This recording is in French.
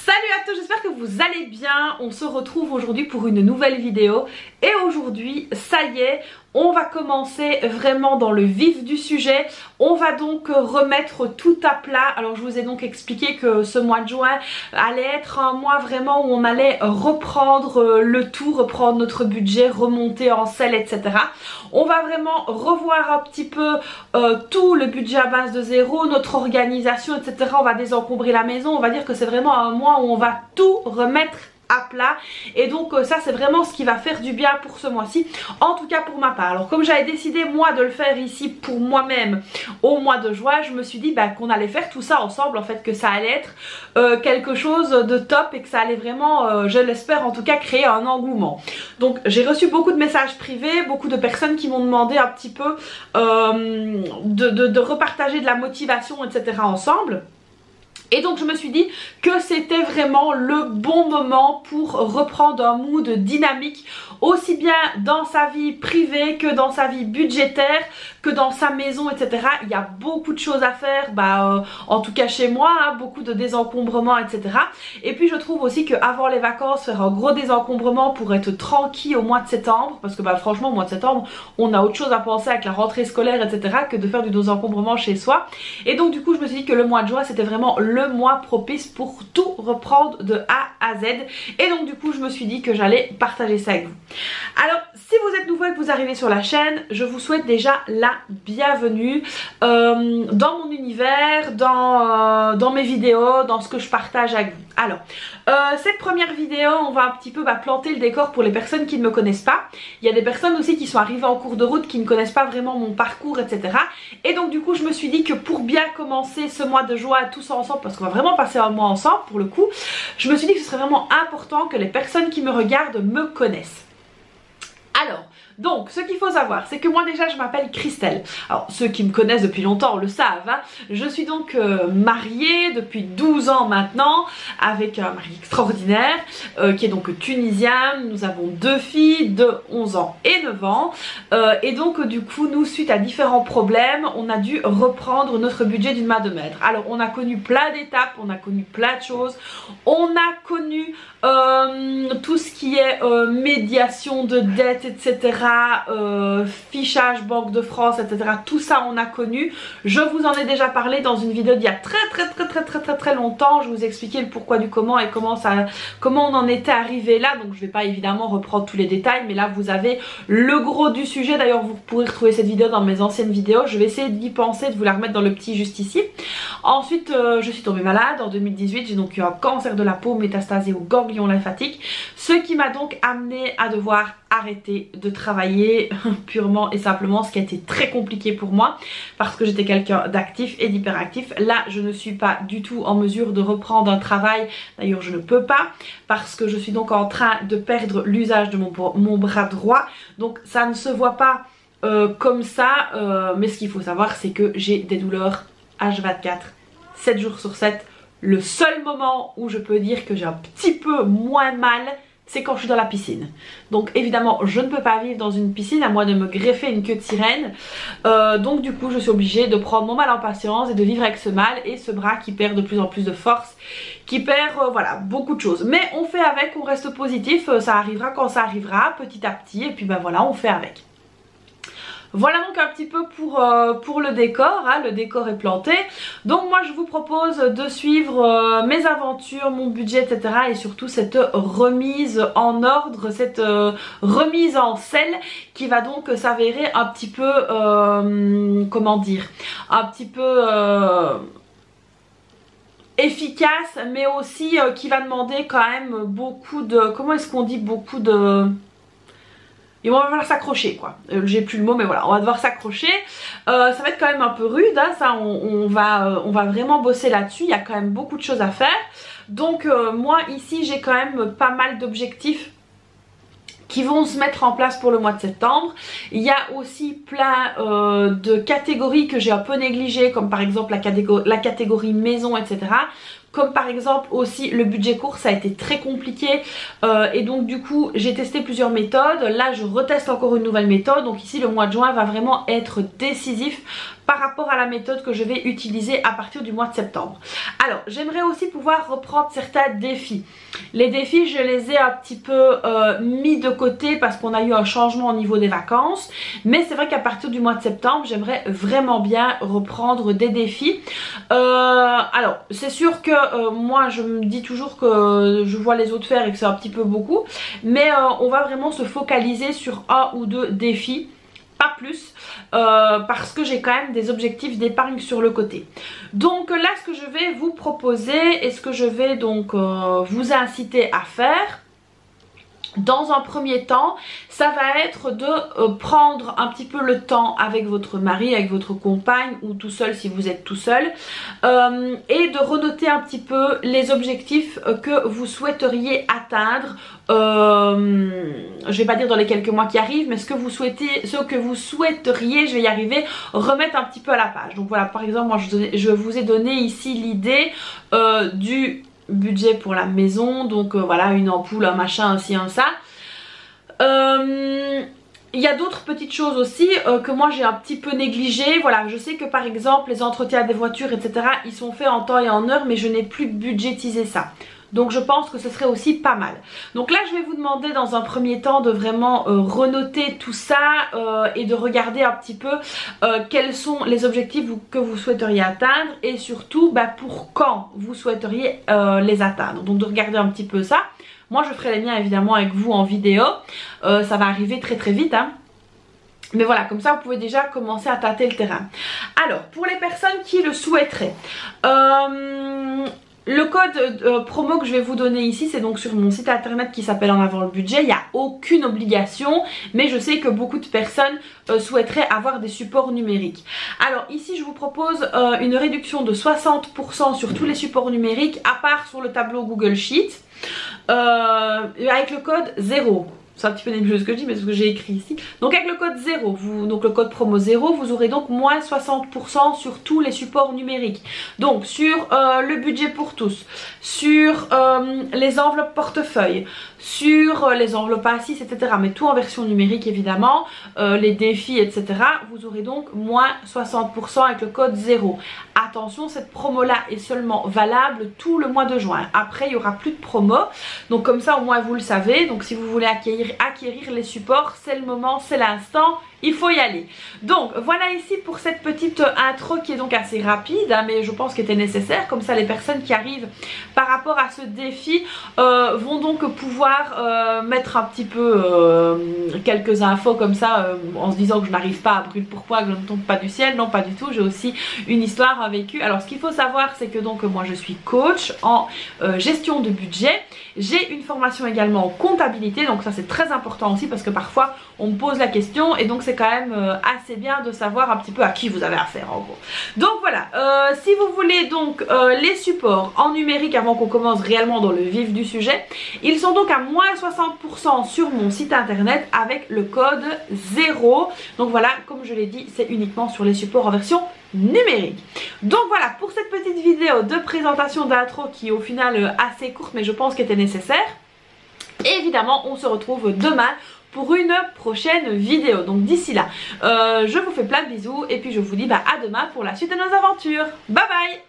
Salut à tous, j'espère que vous allez bien. On se retrouve aujourd'hui pour une nouvelle vidéo. Et aujourd'hui, ça y est, on va commencer vraiment dans le vif du sujet. On va donc remettre tout à plat. Alors je vous ai donc expliqué que ce mois de juin allait être un mois vraiment où on allait reprendre le tout, reprendre notre budget, remonter en selle, etc. On va vraiment revoir un petit peu tout le budget à base de zéro, notre organisation, etc. On va désencombrer la maison. On va dire que c'est vraiment un mois où on va tout remettre à plat, et donc ça c'est vraiment ce qui va faire du bien pour ce mois-ci, en tout cas pour ma part. Alors comme j'avais décidé moi de le faire ici pour moi-même au mois de juin, je me suis dit qu'on allait faire tout ça ensemble, en fait, que ça allait être quelque chose de top et que ça allait vraiment, je l'espère en tout cas, créer un engouement. Donc j'ai reçu beaucoup de messages privés, beaucoup de personnes qui m'ont demandé un petit peu de repartager de la motivation, etc. ensemble. Et donc je me suis dit que c'était vraiment le bon moment pour reprendre un mood dynamique, aussi bien dans sa vie privée que dans sa vie budgétaire, que dans sa maison, etc. Il y a beaucoup de choses à faire, en tout cas chez moi, hein, beaucoup de désencombrement, etc. Et puis je trouve aussi qu'avant les vacances, faire un gros désencombrement pour être tranquille au mois de septembre, parce que franchement au mois de septembre, on a autre chose à penser avec la rentrée scolaire, etc. que de faire du désencombrement chez soi. Et donc du coup je me suis dit que le mois de juin c'était vraiment le mois propice pour tout reprendre de A à Z, et donc du coup je me suis dit que j'allais partager ça avec vous. Alors si vous êtes nouveau et que vous arrivez sur la chaîne, je vous souhaite déjà la bienvenue dans mon univers, dans mes vidéos, dans ce que je partage avec vous. Alors cette première vidéo, on va un petit peu planter le décor pour les personnes qui ne me connaissent pas. Il y a des personnes aussi qui sont arrivées en cours de route qui ne connaissent pas vraiment mon parcours, etc. Et donc du coup je me suis dit que pour bien commencer ce mois de juin tous ensemble, parce qu'on va vraiment passer un mois ensemble pour le coup, je me suis dit que ce serait vraiment important que les personnes qui me regardent me connaissent. Alors, donc ce qu'il faut savoir, c'est que moi déjà je m'appelle Christelle. Alors ceux qui me connaissent depuis longtemps le savent, hein. Je suis donc mariée depuis 12 ans maintenant avec un mari extraordinaire qui est donc tunisien. Nous avons deux filles de 11 ans et 9 ans et donc du coup nous, suite à différents problèmes, on a dû reprendre notre budget d'une main de maître. Alors on a connu plein d'étapes, on a connu plein de choses, on a connu tout ce qui est médiation de dette, etc. Fichage Banque de France, etc. Tout ça on a connu. Je vous en ai déjà parlé dans une vidéo d'il y a très longtemps. Je vous ai expliqué le pourquoi du comment et comment on en était arrivé là. Donc je vais pas évidemment reprendre tous les détails, mais là vous avez le gros du sujet. D'ailleurs vous pourrez retrouver cette vidéo dans mes anciennes vidéos. Je vais essayer d'y penser, de vous la remettre dans le petit juste ici. Ensuite je suis tombée malade en 2018. J'ai donc eu un cancer de la peau métastasé au ganglion lymphatique, ce qui m'a donc amené à devoir arrêter de travailler purement et simplement, ce qui a été très compliqué pour moi parce que j'étais quelqu'un d'actif et d'hyperactif. Là je ne suis pas du tout en mesure de reprendre un travail, d'ailleurs je ne peux pas parce que je suis donc en train de perdre l'usage de mon bras droit, donc ça ne se voit pas comme ça, mais ce qu'il faut savoir c'est que j'ai des douleurs H24, 7 jours sur 7. Le seul moment où je peux dire que j'ai un petit peu moins mal, c'est quand je suis dans la piscine. Donc évidemment je ne peux pas vivre dans une piscine à moins de me greffer une queue de sirène, donc du coup je suis obligée de prendre mon mal en patience et de vivre avec ce mal et ce bras qui perd de plus en plus de force, qui perd voilà beaucoup de choses. Mais on fait avec, on reste positif, ça arrivera quand ça arrivera, petit à petit, et puis voilà, on fait avec. Voilà donc un petit peu pour le décor, hein, le décor est planté. Donc moi je vous propose de suivre mes aventures, mon budget, etc. et surtout cette remise en ordre, cette remise en selle qui va donc s'avérer un petit peu, comment dire, un petit peu efficace, mais aussi qui va demander quand même beaucoup de, comment est-ce qu'on dit, beaucoup de... Et on va devoir s'accrocher quoi, j'ai plus le mot mais voilà, on va devoir s'accrocher, ça va être quand même un peu rude, hein, ça on va vraiment bosser là-dessus, il y a quand même beaucoup de choses à faire. Donc moi ici j'ai quand même pas mal d'objectifs qui vont se mettre en place pour le mois de septembre. Il y a aussi plein de catégories que j'ai un peu négligées, comme par exemple la catégorie maison, etc. Comme par exemple aussi le budget court, ça a été très compliqué et donc du coup j'ai testé plusieurs méthodes. Là je reteste encore une nouvelle méthode, donc ici le mois de juin va vraiment être décisif par rapport à la méthode que je vais utiliser à partir du mois de septembre. Alors j'aimerais aussi pouvoir reprendre certains défis. Les défis je les ai un petit peu mis de côté parce qu'on a eu un changement au niveau des vacances, mais c'est vrai qu'à partir du mois de septembre j'aimerais vraiment bien reprendre des défis. Alors c'est sûr que moi je me dis toujours que je vois les autres faire et que c'est un petit peu beaucoup, mais on va vraiment se focaliser sur un ou deux défis, pas plus, parce que j'ai quand même des objectifs d'épargne sur le côté. Donc là ce que je vais vous proposer et ce que je vais donc vous inciter à faire dans un premier temps, ça va être de prendre un petit peu le temps avec votre mari, avec votre compagne ou tout seul si vous êtes tout seul, et de renoter un petit peu les objectifs que vous souhaiteriez atteindre, je vais pas dire dans les quelques mois qui arrivent, mais ce que vous souhaiteriez, je vais y arriver, remettre un petit peu à la page. Donc voilà, par exemple moi je vous ai donné ici l'idée du budget pour la maison, donc voilà, une ampoule, un machin, un ci, un ça. Il y a d'autres petites choses aussi que moi j'ai un petit peu négligées. Voilà, je sais que par exemple les entretiens des voitures etc, ils sont faits en temps et en heure, mais je n'ai plus budgétisé ça. Donc je pense que ce serait aussi pas mal. Donc là je vais vous demander dans un premier temps de vraiment renoter tout ça et de regarder un petit peu quels sont les objectifs que vous souhaiteriez atteindre et surtout pour quand vous souhaiteriez les atteindre. Donc de regarder un petit peu ça. Moi je ferai les miens évidemment avec vous en vidéo, ça va arriver très très vite hein. Mais voilà, comme ça vous pouvez déjà commencer à tâter le terrain. Alors pour les personnes qui le souhaiteraient, le code promo que je vais vous donner ici, c'est donc sur mon site internet qui s'appelle En Avant le Budget. Il n'y a aucune obligation, mais je sais que beaucoup de personnes souhaiteraient avoir des supports numériques. Alors ici je vous propose une réduction de 60% sur tous les supports numériques, à part sur le tableau Google Sheet, avec le code 0. C'est un petit peu nébuleux ce que je dis, mais ce que j'ai écrit ici. Donc avec le code 0, donc le code promo 0, vous aurez donc moins 60% sur tous les supports numériques. Donc sur le budget pour tous, sur les enveloppes portefeuille, sur les enveloppes A6, etc. Mais tout en version numérique évidemment, les défis, etc. Vous aurez donc moins 60% avec le code 0. Attention, cette promo là est seulement valable tout le mois de juin. Après il n'y aura plus de promo. Donc comme ça au moins vous le savez. Donc si vous voulez acquérir les supports, c'est le moment, c'est l'instant, il faut y aller. Donc voilà ici pour cette petite intro qui est donc assez rapide hein, mais je pense qu'elle était nécessaire. Comme ça les personnes qui arrivent par rapport à ce défi vont donc pouvoir mettre un petit peu quelques infos comme ça en se disant que je n'arrive pas à brûler pourquoi, que je ne tombe pas du ciel. Non, pas du tout, j'ai aussi une histoire à vécu. Alors ce qu'il faut savoir c'est que donc moi je suis coach en gestion de budget. J'ai une formation également en comptabilité, donc ça c'est très important aussi parce que parfois on me pose la question et donc c'est quand même assez bien de savoir un petit peu à qui vous avez affaire en gros. Donc voilà, si vous voulez donc les supports en numérique avant qu'on commence réellement dans le vif du sujet, ils sont donc à moins 60% sur mon site internet avec le code 0. Donc voilà, comme je l'ai dit, c'est uniquement sur les supports en version numérique. Donc voilà pour cette petite vidéo de présentation d'intro qui est au final assez courte mais je pense qu'elle était nécessaire. Et évidemment on se retrouve demain pour une prochaine vidéo. Donc d'ici là je vous fais plein de bisous et puis je vous dis à demain pour la suite de nos aventures. Bye bye.